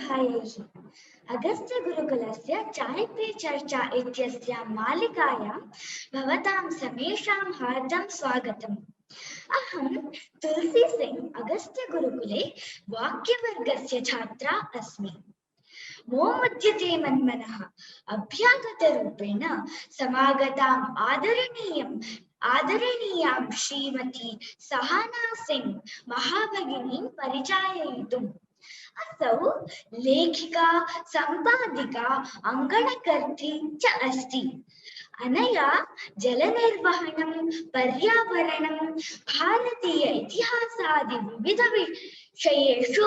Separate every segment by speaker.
Speaker 1: भायैः अगस्त्य गुरुकुलस्य चाय पे चर्चा इत्यस्यां मालिकायां भवतां समेषां हार्दं स्वागतम्। अहं तुलसी सिंह अगस्त्य गुरुकुले वाक्यवर्गस्य छात्रा अस्मि। मोमुद्यते मन्मनः अभ्यागतरूपेण समागताम् आदरणीयां श्रीमती सहाना सिंह महाभगिनीं परिचाययितुम्। असौ लेखिका, सम्पादिका, अङ्गणकर्त्री च अस्ति। अनया जलनिर्वहणं, पर्यावरणं, भारतीय इतिहासादि विविध विषयेषु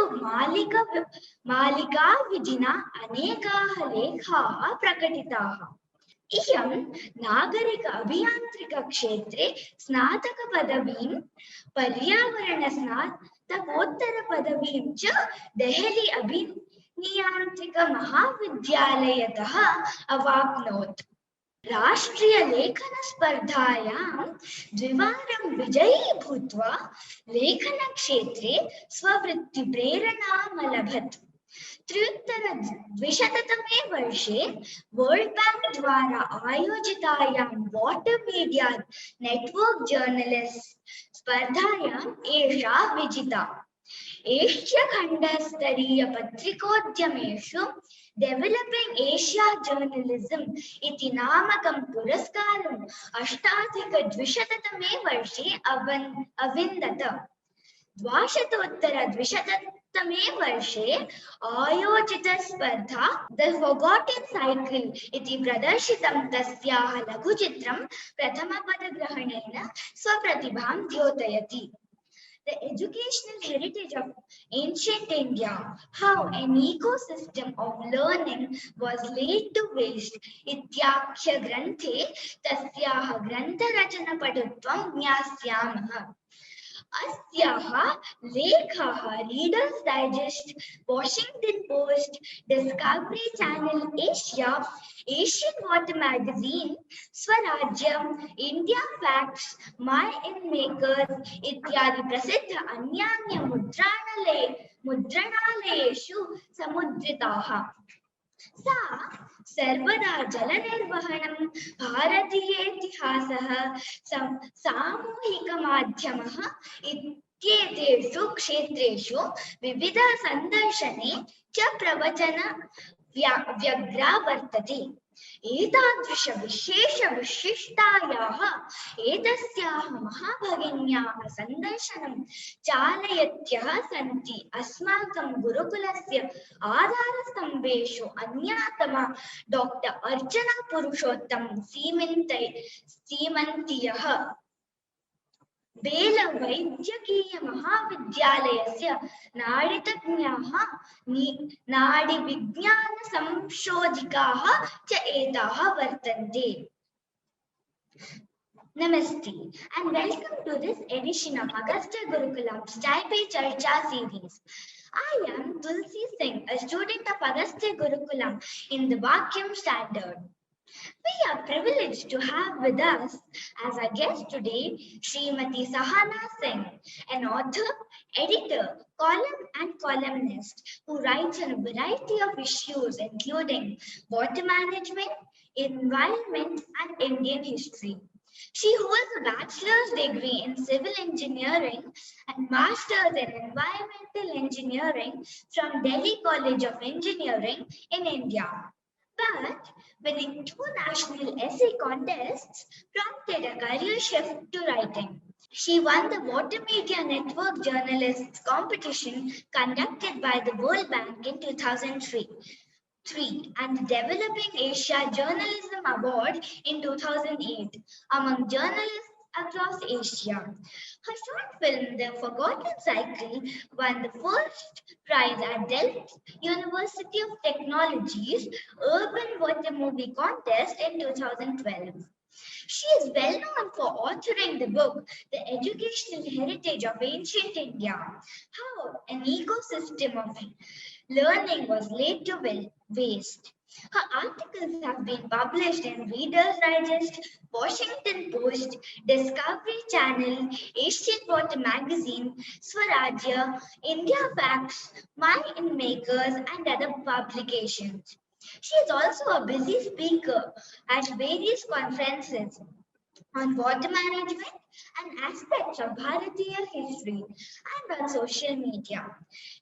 Speaker 1: मालिकाविधिना अनेकाः लेखाः प्रकटिताः। इयं नागरिक अभियान्त्रिकक्षेत्रे स्नातकपदवीं, पर्यावरणस्नातकोत्तरपदवीं च देहली अभियान्त्रिकमहाविद्यालयतः अवाप्नोत्। राष्ट्रीयलेखनस्पर्धायां द्विवारं विजयी भूत्वा लेखनक्षेत्रे स्ववृत्तिप्रेरणामलभत्। 2013 वर्षे वर्ल्ड बैंक द्वारा आयोजितायां वाटर मीडिया नेटवर्क जर्नलिस्ट स्पर्धायाम् एषा विजिता। एशियाखण्डस्तरीय पत्रिकोद्यमेषु डेवलपिंग एशिया जर्नलिज्म इति नामकं पुरस्कारं 2008 वर्षे अविन्दत। 2020 वर्षे आयोजितस्पर्धा द फॉरगॉटन साइकिल इति प्रदर्शितं तस्याः लघुचित्रं प्रथमपदग्रहणेन स्वप्रतिभां द्योतयति। The educational heritage of ancient India, how an ecosystem of learning was laid to waste इत्याख्य ग्रन्थे तस्याः ग्रन्थरचनपटुत्वं ज्ञास्यामः। अस्याः लेखाः Reader's Digest, Washington Post, Discovery Channel Asia, Asian water magazine, Swarajya, India Facts, my in makers इत्यादि प्रसिद्ध अन्यान्य मुद्रणालयेषु समुद्रिताः। सा सर्वदा जलनिर्वहणं, भारतीयेतिहासः, सामूहिकमाध्यमः इत्येतेषु क्षेत्रेषु विविध संदर्शने च प्रवचन व्यग्रा वर्तते। एतादृश विशिष्टायाः एतस्याः महाभगिन्याः संदर्शनं चालयत्यः सन्ति। अस्माकं गुरुकुलस्य आधारस्तम्भेषु अन्यतमा डॉक्टर अर्चना पुरुषोत्तम सीमन्तीयः बेल वैद्यकीय महाविद्यालयस्य नाडितज्ञाः, नाडिविज्ञान संशोधिकाः च एताः वर्तन्ते। Namaste and welcome to this edition of Agastya Gurukulam's Chai Pe Charcha series. I am Tulsi Singh, a student of Agastya Gurukulam in the Vakyam standard. We are privileged to have with us as our guest today Srimati Sahana Singh, an author, editor, columnist who writes on a variety of issues including water management, environment, and Indian history. She holds a bachelor's degree in civil engineering and master's in environmental engineering from Delhi College of Engineering in India. But winning 2 national essay contests prompted a career shift to writing. She won the Water Media Network Journalists competition conducted by the World Bank in 2003 and the Developing Asia Journalism Award in 2008 among journalists across Asia. Her short film, The Forgotten Cycle, won the first prize at Delft University of Technology's Urban Water Movie Contest in 2012. She is well known for authoring the book, The Educational Heritage of Ancient India, how an ecosystem of learning was laid to waste. Her articles have been published in Reader's Digest, Washington Post, Discovery Channel, Asian Water Magazine, Swarajya, India Facts, Mind Makers, and other publications. She is also a busy speaker at various conferences on water management and aspects of Bharatiya history and on social media.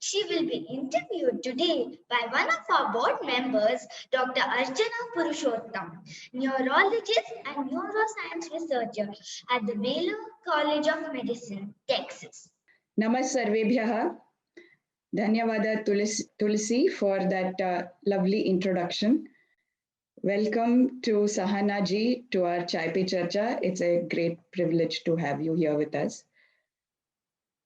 Speaker 1: She will be interviewed today by one of our board members, Dr. Archana Purushotham, neurologist and neuroscience researcher at the Baylor College of Medicine, Texas.
Speaker 2: Namasarvebhyah. Dhanyavada Tulsi for that lovely introduction. Welcome to Sahana ji to our Chai Pe Charcha. It's a great privilege to have you here with us.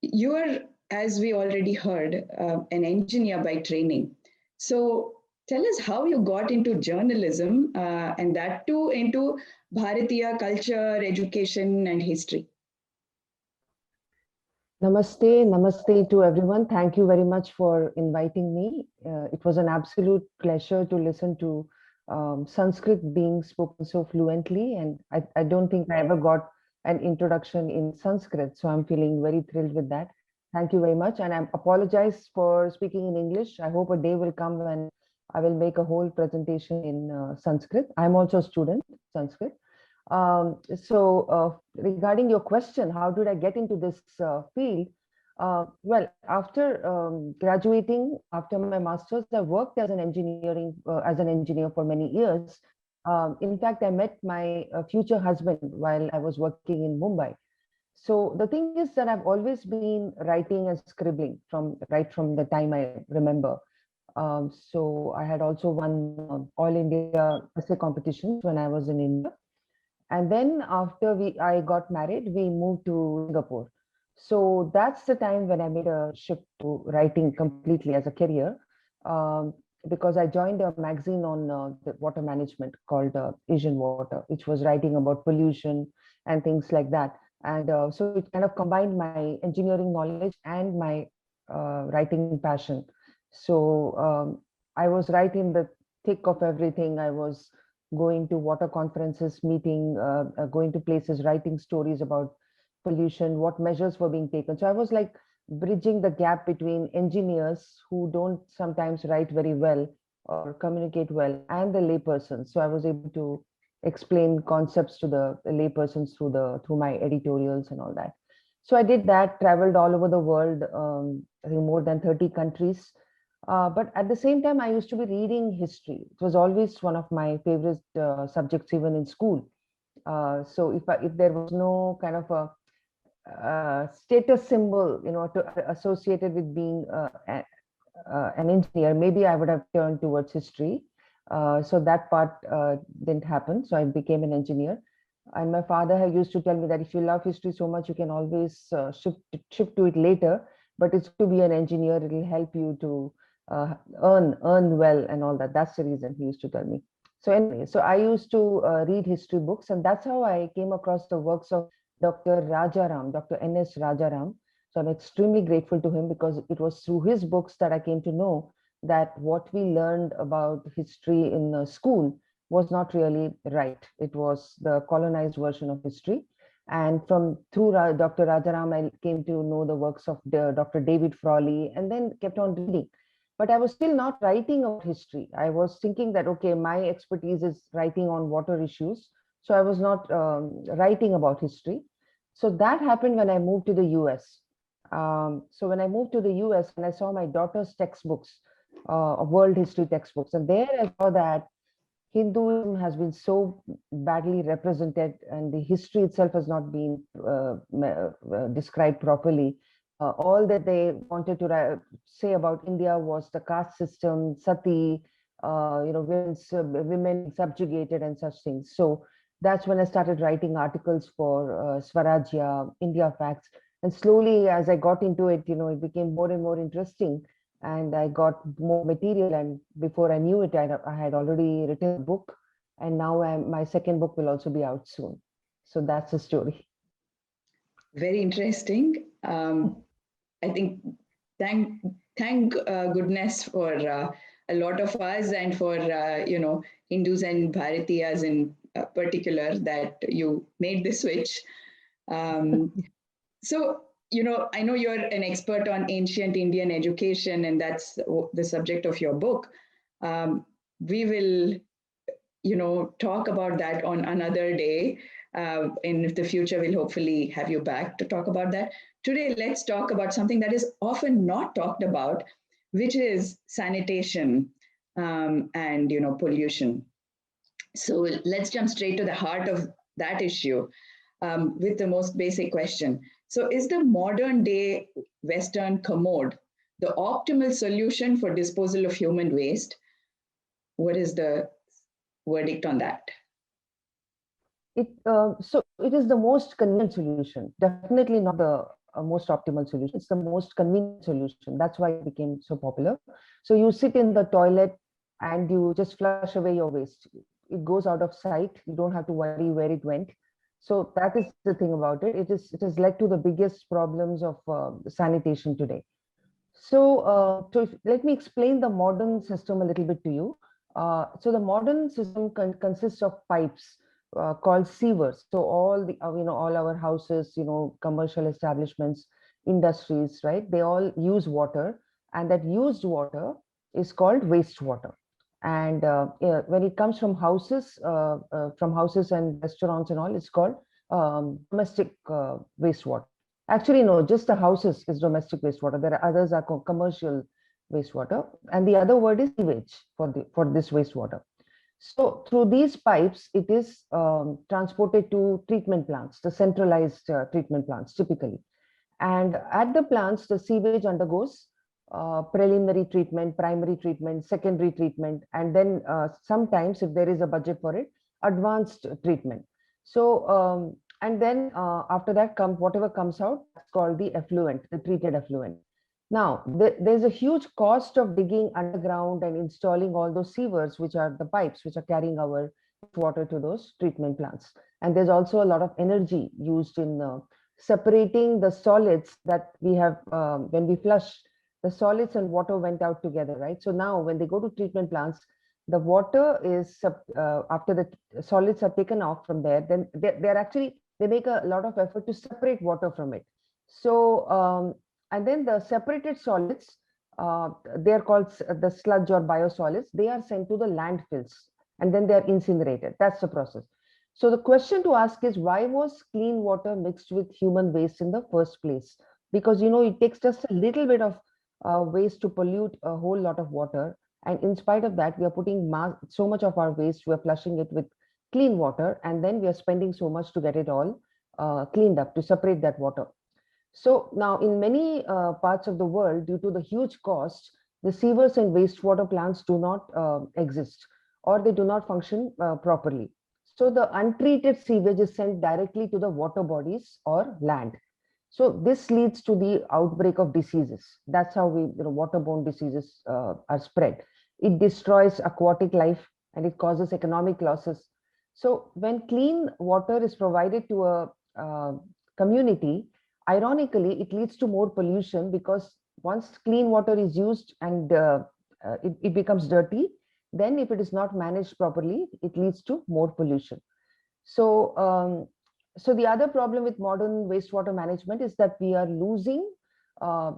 Speaker 2: You are, as we already heard, an engineer by training. So tell us how you got into journalism and that too into Bharatiya culture, education and history.
Speaker 3: Namaste to everyone. Thank you very much for inviting me. It was an absolute pleasure to listen to Sanskrit being spoken so fluently, and I don't think I ever got an introduction in Sanskrit, so I'm feeling very thrilled with that. Thank you very much, and I apologize for speaking in English. I hope a day will come when I will make a whole presentation in Sanskrit. I'm also a student Sanskrit. Regarding your question, how did I get into this field? Well, after graduating, after my master's, I worked as an engineer for many years. In fact, I met my future husband while I was working in Mumbai. So the thing is that I've always been writing and scribbling right from the time I remember. So I had also won all India essay competitions when I was in India. And then after I got married, we moved to Singapore. So that's the time when I made a shift to writing completely as a career, because I joined a magazine on the water management called Asian Water, which was writing about pollution and things like that. And so it kind of combined my engineering knowledge and my writing passion. So I was right in the thick of everything. I was going to water conferences, meeting, going to places, writing stories about pollution, what measures were being taken. So I was like bridging the gap between engineers who don't sometimes write very well or communicate well and the laypersons. So I was able to explain concepts to the laypersons through my editorials and all that. So I did that, traveled all over the world, I think more than 30 countries. But at the same time, I used to be reading history. It was always one of my favorite subjects, even in school. So if there was no kind of a status symbol, associated with being an engineer, maybe I would have turned towards history. So that part didn't happen. So I became an engineer. And my father used to tell me that if you love history so much, you can always shift to it later. But it's to be an engineer, it will help you to earn well and all that. That's the reason he used to tell me. So anyway, so I used to read history books, and that's how I came across the works of Dr. Rajaram, Dr. N.S. Rajaram. So I'm extremely grateful to him because it was through his books that I came to know that what we learned about history in school was not really right. It was the colonized version of history. And through Dr. Rajaram, I came to know the works of Dr. David Frawley, and then kept on reading. But I was still not writing about history. I was thinking that, okay, my expertise is writing on water issues. So I was not writing about history. So that happened when I moved to the US. So when I moved to the US and I saw my daughter's textbooks, world history textbooks, and there I saw that Hinduism has been so badly represented and the history itself has not been described properly. All that they wanted to say about India was the caste system, sati, women subjugated and such things. So that's when I started writing articles for Swarajya, India Facts. And slowly as I got into it, it became more and more interesting. And I got more material, and before I knew it, I had already written a book, and now my second book will also be out soon. So that's the story.
Speaker 2: Very interesting. I think thank goodness for a lot of us and for, Hindus and Bharatiyas in particular that you made the switch. So, I know you're an expert on ancient Indian education, and that's the subject of your book. We will, talk about that on another day. In the future, we'll hopefully have you back to talk about that. Today, let's talk about something that is often not talked about, which is sanitation and, pollution. So let's jump straight to the heart of that issue with the most basic question. So is the modern day Western commode the optimal solution for disposal of human waste? What is the verdict on that?
Speaker 3: So it is the most convenient solution, definitely not the most optimal solution. It's the most convenient solution. That's why it became so popular. So you sit in the toilet and you just flush away your waste. It goes out of sight. You don't have to worry where it went. So that is the thing about it. It has led to the biggest problems of sanitation today. So, let me explain the modern system a little bit to you. So the modern system consists of pipes called sewers. So all the all our houses, commercial establishments, industries, right? They all use water, and that used water is called wastewater. And when it comes from houses and restaurants and all, it's called domestic wastewater. Actually, no, just the houses is domestic wastewater. There are others are commercial wastewater, and the other word is sewage for this wastewater. So through these pipes, it is transported to treatment plants, the centralized treatment plants typically. And at the plants, the sewage undergoes preliminary treatment, primary treatment, secondary treatment, and then sometimes, if there is a budget for it, advanced treatment. So, and then after that, whatever comes out, that's called the effluent, the treated effluent. Now, there's a huge cost of digging underground and installing all those sewers, which are the pipes which are carrying our water to those treatment plants. And there's also a lot of energy used in separating the solids that we have when we flush. The solids and water went out together, right? So now when they go to treatment plants, the water is after the solids are taken off from there, then they make a lot of effort to separate water from it. So and then the separated solids, they are called the sludge or biosolids. They are sent to the landfills and then they are incinerated. That's the process. So the question to ask is, why was clean water mixed with human waste in the first place? Because it takes just a little bit of waste to pollute a whole lot of water, and in spite of that, we are putting so much of our waste, we are flushing it with clean water, and then we are spending so much to get it all cleaned up, to separate that water. So now in many parts of the world, due to the huge cost, the sewers and wastewater plants do not exist, or they do not function properly. So the untreated sewage is sent directly to the water bodies or land. So this leads to the outbreak of diseases. That's how waterborne diseases are spread. It destroys aquatic life and it causes economic losses. So when clean water is provided to a community, ironically, it leads to more pollution, because once clean water is used and it becomes dirty, then if it is not managed properly, it leads to more pollution. So so the other problem with modern wastewater management is that we are losing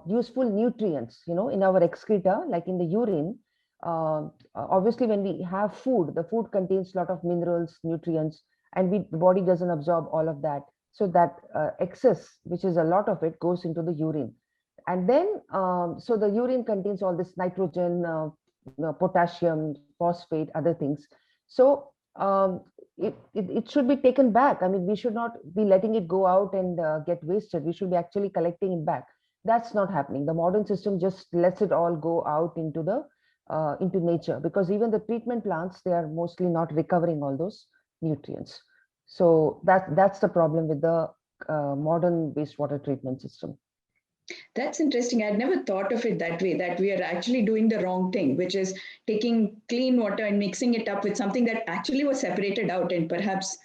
Speaker 3: useful nutrients, in our excreta, like in the urine. Obviously, when we have food, the food contains a lot of minerals, nutrients, and the body doesn't absorb all of that. So that excess, which is a lot of it, goes into the urine. And then, so the urine contains all this nitrogen, potassium, phosphate, other things. So it should be taken back. I mean, we should not be letting it go out and get wasted. We should be actually collecting it back. That's not happening. The modern system just lets it all go out into nature, because even the treatment plants, they are mostly not recovering all those nutrients. So that's the problem with the modern wastewater treatment system.
Speaker 2: That's interesting. I'd never thought of it that way, that we are actually doing the wrong thing, which is taking clean water and mixing it up with something that actually was separated out. And perhaps,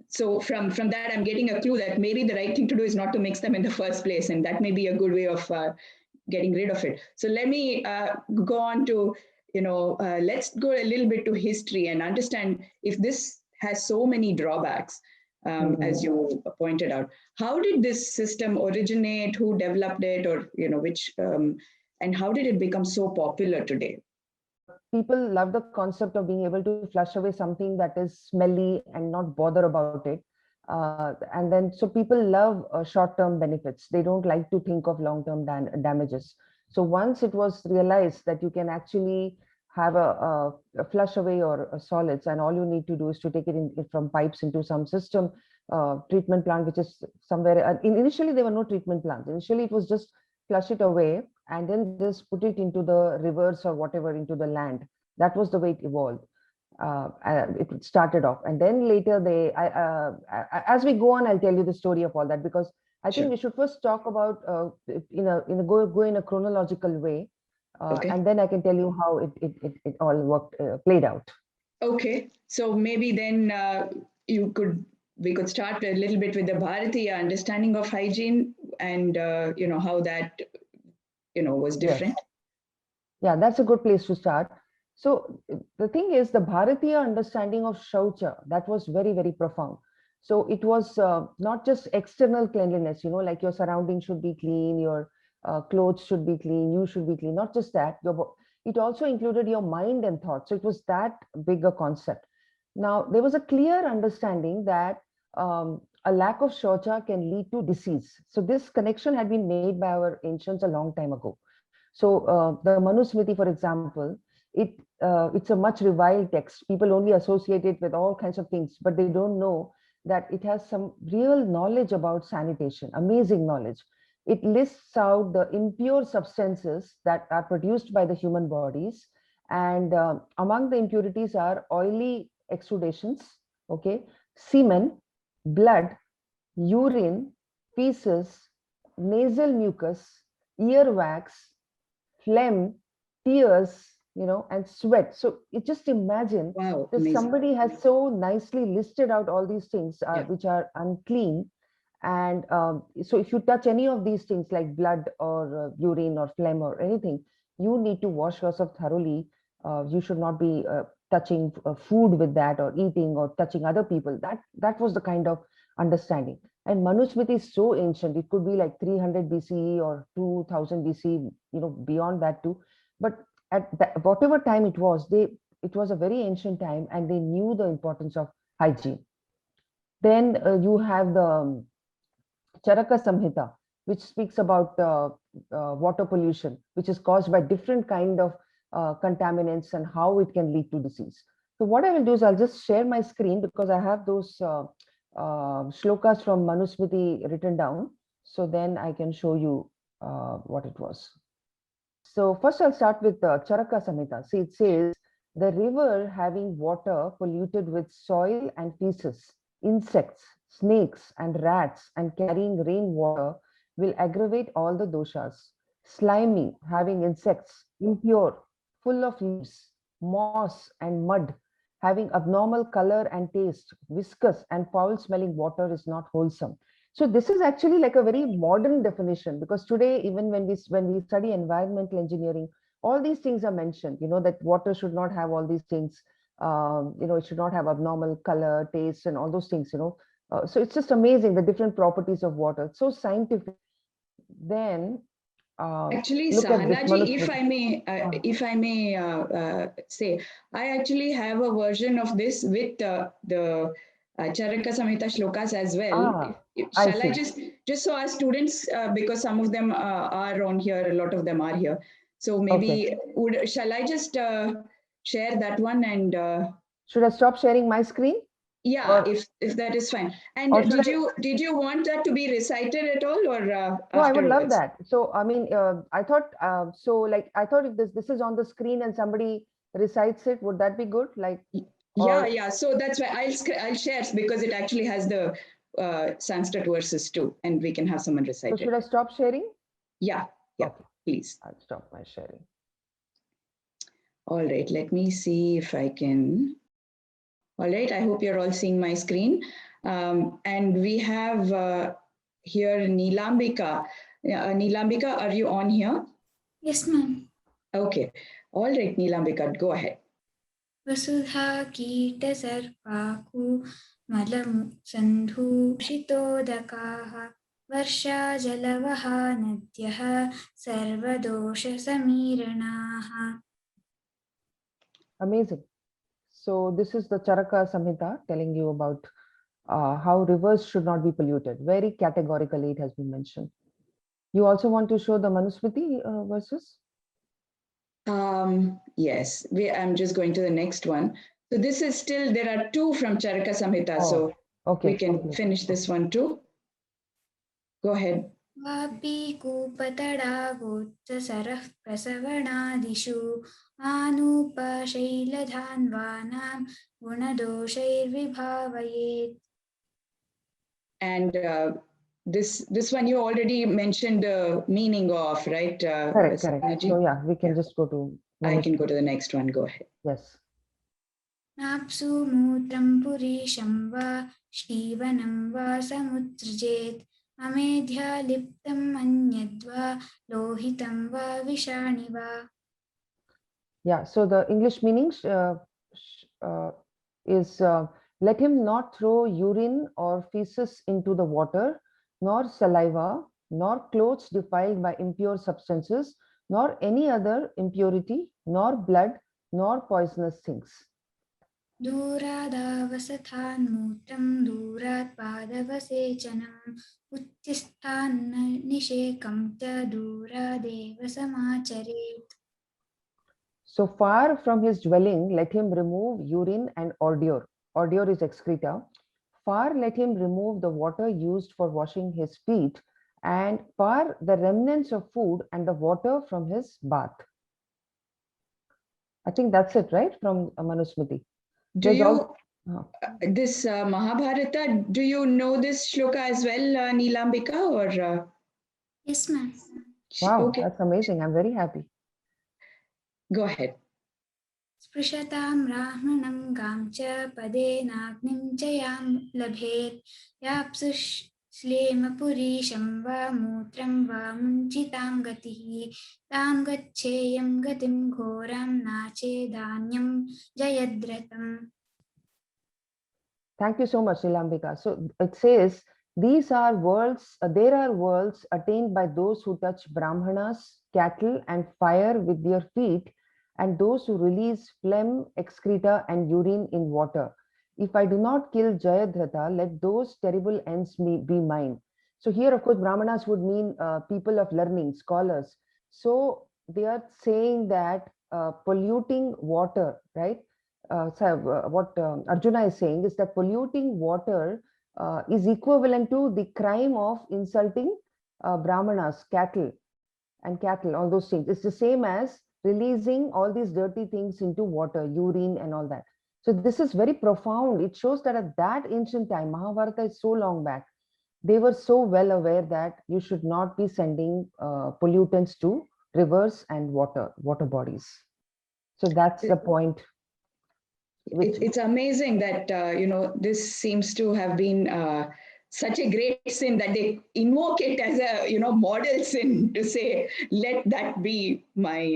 Speaker 2: so from that, I'm getting a clue that maybe the right thing to do is not to mix them in the first place. And that may be a good way of getting rid of it. So let me go on to, let's go a little bit to history and understand if this has so many drawbacks, as you pointed out. How did this system originate? Who developed it, or and how did it become so popular today?
Speaker 3: People love the concept of being able to flush away something that is smelly and not bother about it. And then, so people love short-term benefits. They don't like to think of long-term damages. So once it was realized that you can actually have a flush away or solids, and all you need to do is to take it in from pipes into some system, treatment plant, which is somewhere. Initially, there were no treatment plants. Initially, it was just flush it away and then just put it into the rivers or whatever, into the land. That was the way it evolved. It started off, and then later as we go on, I'll tell you the story of all that, because I think we should first talk about go in a chronological way, and then I can tell you how it all played out.
Speaker 2: Okay, so maybe then we could start a little bit with the Bharatiya understanding of hygiene, and how that was different.
Speaker 3: Yes. Yeah, that's a good place to start. So the thing is, the Bharatiya understanding of Shaucha, that was very, very profound. So it was not just external cleanliness, like your surroundings should be clean, your clothes should be clean, you should be clean. Not just that, it also included your mind and thought. So it was that bigger concept. Now, there was a clear understanding that a lack of Shaucha can lead to disease. So this connection had been made by our ancients a long time ago. So the Manusmriti, for example, it's a much reviled text. People only associate it with all kinds of things, but they don't know that it has some real knowledge about sanitation, amazing knowledge. It lists out the impure substances that are produced by the human bodies. And among the impurities are oily exudations, okay, semen, blood, urine, feces, nasal mucus, earwax, phlegm, tears, and sweat. So you just imagine that somebody has so nicely listed out all these things which are unclean. And so if you touch any of these things like blood or urine or phlegm or anything, you need to wash yourself thoroughly. You should not be touching food with that, or eating or touching other people. That was the kind of understanding. And Manusmriti is so ancient. It could be like 300 BCE or 2000 BCE, beyond that too. But at whatever time it was a very ancient time, and they knew the importance of hygiene. Then you have the Charcha Samhita, which speaks about water pollution, which is caused by different kind of contaminants and how it can lead to disease. So what I will do is I'll just share my screen, because I have those shlokas from Manusmriti written down. So then I can show you what it was. So first I'll start with Charcha Samhita. See, it says, the river having water polluted with soil and feces, insects, snakes and rats, and carrying rainwater will aggravate all the doshas. Slimy, having insects, impure, full of leaves, moss and mud, having abnormal color and taste, viscous and foul-smelling water is not wholesome. So this is actually like a very modern definition, because today, even when we study environmental engineering, all these things are mentioned, that water should not have all these things, it should not have abnormal color, taste, and all those things, so it's just amazing, the different properties of water. It's so scientific. Then
Speaker 2: actually, Sahana ji, if I may say, I actually have a version of this with the Charcha Samhita shlokas as well. Shall I just so our students, because some of them are on here, a lot of them are here. So maybe shall I just share that one, and
Speaker 3: should I stop sharing my screen?
Speaker 2: Yeah, if that is fine. And did you want that to be recited at all, or
Speaker 3: no? I would love that. So I mean, I thought I thought if this is on the screen and somebody recites it, would that be good? Like
Speaker 2: yeah. So that's why I'll share, because it actually has the Sanskrit verses too, and we can have someone recite it.
Speaker 3: So should I stop sharing?
Speaker 2: Yeah, okay. Please.
Speaker 3: I'll stop my sharing.
Speaker 2: All right, let me see if I can. All right, I hope you're all seeing my screen. And we have here Neelambika. Neelambika, are you on here?
Speaker 4: Yes, ma'am.
Speaker 2: Okay. All right, Neelambika, go ahead.
Speaker 4: Vasudha Kita Sarpaku Malam Sandhushitodakaha Varsha Jalavaha Nadyaha Sarvadosha Samiranaha.
Speaker 3: Amazing. So this is the Charaka Samhita telling you about how rivers should not be polluted. Very categorically it has been mentioned. You also want to show the Manusmriti verses?
Speaker 2: Yes, I'm just going to the next one. So this is still, there are two from Charaka Samhita. So
Speaker 3: okay,
Speaker 2: we can finish this one too. Go ahead.
Speaker 4: Vapi Kupatadagocha Sarah Prasavanadishu Anupa Shailadhanvanam Gunadoshair Vibhavayet.
Speaker 2: And this one you already mentioned the meaning of, right?
Speaker 3: Correct. So yeah, we can just go to.
Speaker 2: I can go to the next one. Go ahead.
Speaker 3: Yes.
Speaker 4: Napsu Mutram Purisham Va Shrivanam Va Samutrajet Amedhya Liptam Anyadva Lohitam Va Vishaniva.
Speaker 3: Yeah, so the English meanings is let him not throw urine or feces into the water, nor saliva, nor clothes defiled by impure substances, nor any other impurity, nor blood, nor poisonous things.
Speaker 4: Duradavasathan mutram durat padavasechanam uttisthan nishekam cha duradeva samacharet.
Speaker 3: So far from his dwelling, let him remove urine and ordure. Ordure is excreta. Far let him remove the water used for washing his feet, and far the remnants of food and the water from his bath. I think that's it, right? From Manusmriti.
Speaker 2: Do you, this Mahabharata, do you know this shloka as well, Neelambika? Or,
Speaker 4: Yes, ma'am.
Speaker 3: Wow,
Speaker 2: okay.
Speaker 3: That's amazing. I'm very happy.
Speaker 2: Go ahead.
Speaker 4: Sprishatam Rahmanam Gamcha Padenagnim Chayam Labhet Yapsush Shlema Shamba Mutram Va Munchitam Gatihi Tam Gacheyam Gatim Ghoram Nache Danyam Jayadratam.
Speaker 3: Thank you so much, Nilambika. So it says, these are worlds, there are worlds attained by those who touch brahmanas, cattle, and fire with their feet, and those who release phlegm, excreta, and urine in water. If I do not kill Jayadratha, let those terrible ends be mine. So here, of course, brahmanas would mean people of learning, scholars. So they are saying that polluting water, right? What Arjuna is saying is that polluting water is equivalent to the crime of insulting brahmanas, cattle, all those things. It's the same as releasing all these dirty things into water, urine and all that. So this is very profound. It shows that at that ancient time, Mahabharata is so long back, they were so well aware that you should not be sending pollutants to rivers and water bodies. So that's the point.
Speaker 2: It's amazing that, this seems to have been such a great sin that they invoke it as a, model sin to say, let that be my,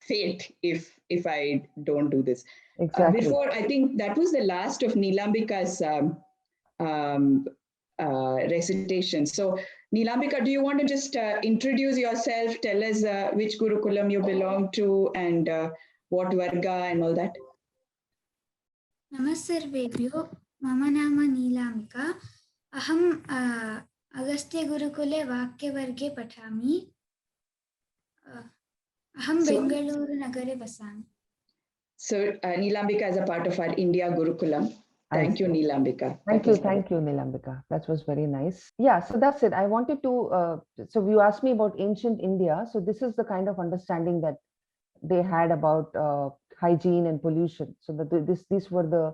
Speaker 2: fate if I don't do this.
Speaker 3: Exactly.
Speaker 2: Before, I think that was the last of Neelambika's recitation. So, Neelambika, do you want to just introduce yourself, tell us which Gurukulam you belong to and what Varga and all that?
Speaker 4: नमस्सर्वेभ्यो मम नाम नीलाम्बिका अहम् अगस्त्य गुरुकुले वाक्यवर्गे पठामि अहं बेंगलुरु नगरे वसामि.
Speaker 2: So Neelambika is a part of our India Gurukulam. Thank you, Neelambika.
Speaker 3: Thank you, Neelambika. That was very nice. Yeah, so that's it. I wanted to, so you asked me about ancient India. So this is the kind of understanding that they had about hygiene and pollution. So these were the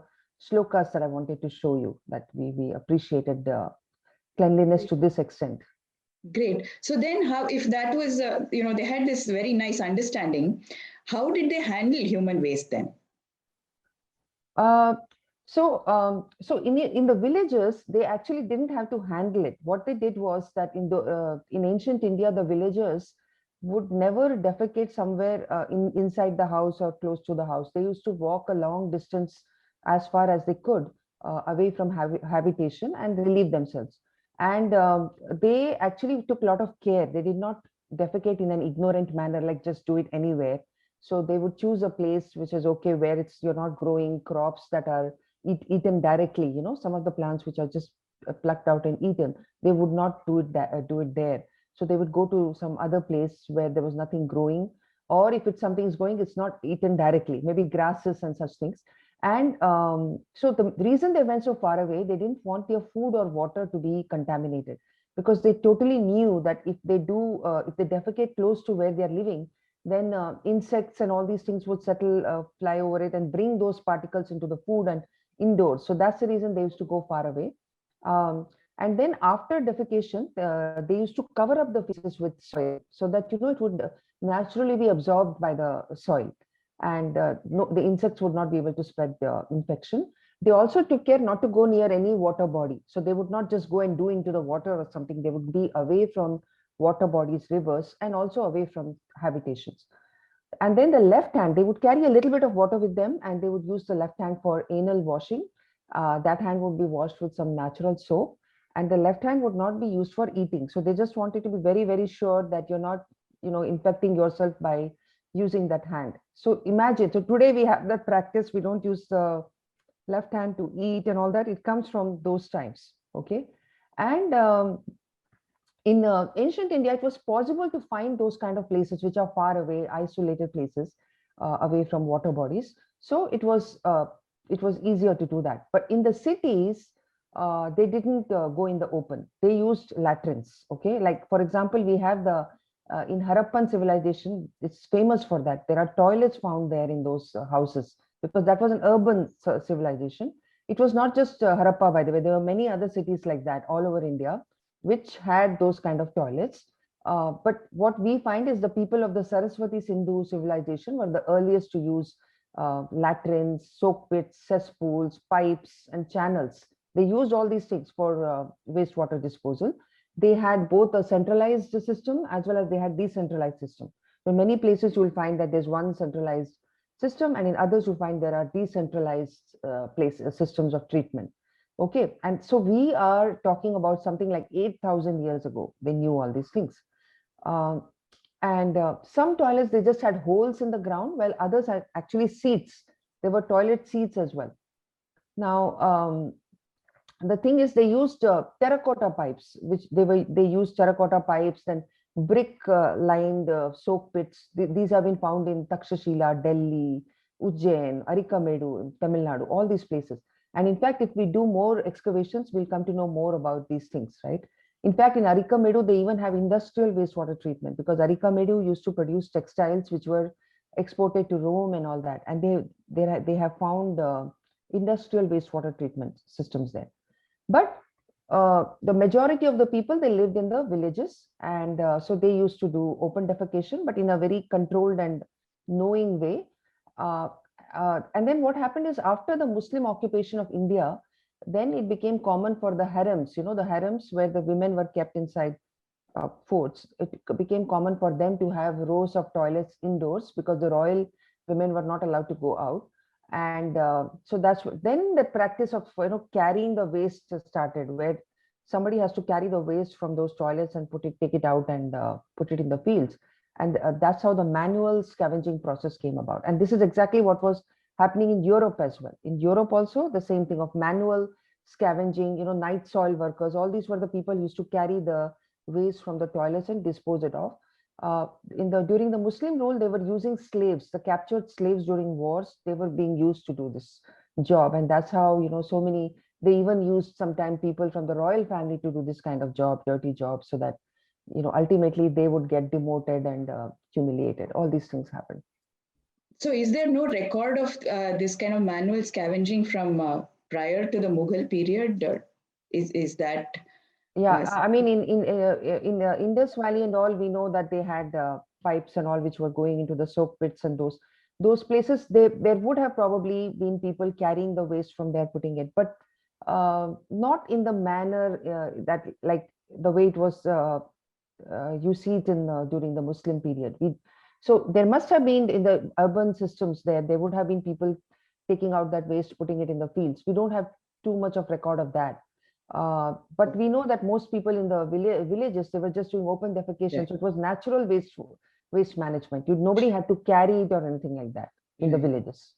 Speaker 3: shlokas that I wanted to show you, that we appreciated the cleanliness to this extent.
Speaker 2: Great. So then how, if that was, they had this very nice understanding, how did they handle human waste then?
Speaker 3: So in the villages, they actually didn't have to handle it. What they did was that in ancient India, the villagers would never defecate somewhere inside the house or close to the house. They used to walk a long distance as far as they could away from habitation and relieve themselves. And they actually took a lot of care. They did not defecate in an ignorant manner, like just do it anywhere. So they would choose a place which is okay, where you're not growing crops that are eaten directly. Some of the plants which are just plucked out and eaten, they would not do it there. So they would go to some other place where there was nothing growing, or if it's something's growing, it's not eaten directly, maybe grasses and such things. And so the reason they went so far away, they didn't want their food or water to be contaminated, because they totally knew that if they defecate close to where they are living, then insects and all these things would settle, fly over it and bring those particles into the food and indoors. So that's the reason they used to go far away. And then after defecation, they used to cover up the feces with soil, so that it would naturally be absorbed by the soil, and the insects would not be able to spread the infection. They also took care not to go near any water body, so they would not just go and do into the water or something. They would be away from water bodies, rivers, and also away from habitations. And then the left hand, they would carry a little bit of water with them, and they would use the left hand for anal washing. That hand would be washed with some natural soap, and the left hand would not be used for eating. So they just wanted to be very, very sure that you're not, infecting yourself by using that hand. So imagine, so today we have that practice. We don't use the left hand to eat and all that. It comes from those times. Okay. And in ancient India, it was possible to find those kind of places which are far away, isolated places away from water bodies. So it was easier to do that. But in the cities, they didn't go in the open. They used latrines. Okay, like for example, we have the in Harappan civilization, it's famous for that. There are toilets found there in those houses, because that was an urban civilization. It was not just Harappa, by the way. There were many other cities like that all over India, which had those kind of toilets. But what we find is the people of the Saraswati Sindhu civilization were the earliest to use latrines, soak pits, cesspools, pipes, and channels. They used all these things for wastewater disposal. They had both a centralized system as well as they had decentralized system. In many places, you will find that there's one centralized system, and in others, you find there are decentralized systems of treatment. Okay, and so we are talking about something like 8,000 years ago. They knew all these things. And some toilets, they just had holes in the ground, while others had actually seats. There were toilet seats as well. Now, the thing is, they used terracotta pipes, which they used terracotta pipes and brick lined soak pits. These have been found in Takshashila, Delhi, Ujjain, Arikamedu, Tamil Nadu, all these places. And in fact, if we do more excavations, we'll come to know more about these things, right? In fact, in Arikamedu, they even have industrial wastewater treatment, because Arikamedu used to produce textiles which were exported to Rome and all that. And they have found industrial wastewater treatment systems there. But the majority of the people, they lived in the villages, and so they used to do open defecation, but in a very controlled and knowing way. And then what happened is, after the Muslim occupation of India, then it became common for the harems, the harems where the women were kept inside forts. It became common for them to have rows of toilets indoors, because the royal women were not allowed to go out. And so then the practice of carrying the waste started, where somebody has to carry the waste from those toilets and take it out and put it in the fields. And that's how the manual scavenging process came about. And this is exactly what was happening in Europe as well. In Europe also, the same thing of manual scavenging, night soil workers, all these were the people who used to carry the waste from the toilets and dispose it off. During the Muslim rule, they were using slaves, the captured slaves during wars. They were being used to do this job, and that's how so many. They even used sometimes people from the royal family to do this kind of job, dirty job, so that ultimately they would get demoted and humiliated. All these things happen.
Speaker 2: So, is there no record of this kind of manual scavenging from prior to the Mughal period? Or is that?
Speaker 3: Yeah, I mean, in Indus Valley and all, we know that they had pipes and all which were going into the soak pits and those places. There would have probably been people carrying the waste from there, putting it, but not in the manner that, like the way it was you see it in during the Muslim period. So there must have been in the urban systems there would have been people taking out that waste, putting it in the fields. We don't have too much of record of that. But we know that most people in the villages, they were just doing open defecation.
Speaker 2: Yeah.
Speaker 3: So it was natural waste management. Nobody had to carry it or anything like that in the villages.